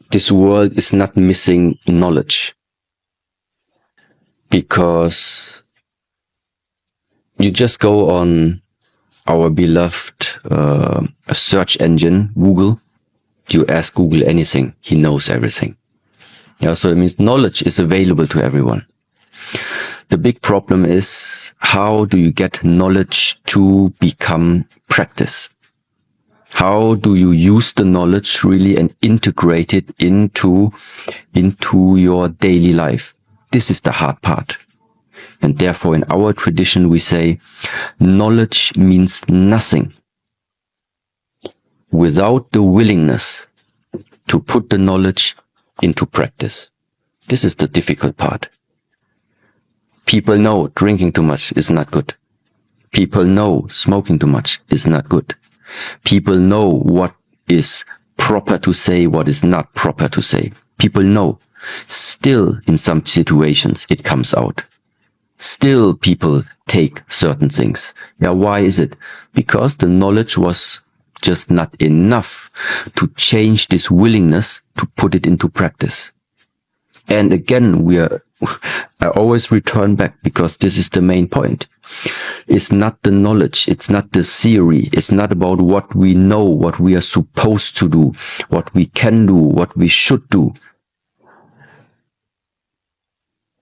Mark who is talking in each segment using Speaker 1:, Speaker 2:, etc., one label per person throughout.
Speaker 1: this world is not missing knowledge, because you just go on our beloved search engine, Google. You ask Google anything, he knows everything. Yeah, so it means knowledge is available to everyone. The big problem is, how do you get knowledge to become practice? How do you use the knowledge really and integrate it into your daily life? This is the hard part. And therefore, in our tradition, we say, knowledge means nothing without the willingness to put the knowledge into practice. This is the difficult part. People know drinking too much is not good. People know smoking too much is not good. People know what is proper to say, what is not proper to say. People know. Still, in some situations, it comes out. Still, people take certain things. Yeah, why is it? Because the knowledge was just not enough to change this willingness to put it into practice. And again, I always return back, because this is the main point. It's not the knowledge. It's not the theory. It's not about what we know, what we are supposed to do, what we can do, what we should do.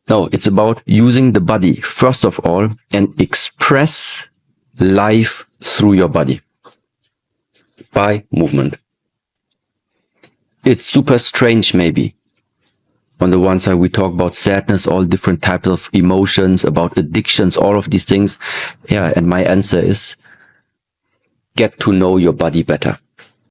Speaker 1: No, it's about using the body, first of all, and express life through your body by movement. It's super strange, maybe. On the one side, we talk about sadness, all different types of emotions, about addictions, all of these things. Yeah, and my answer is, get to know your body better.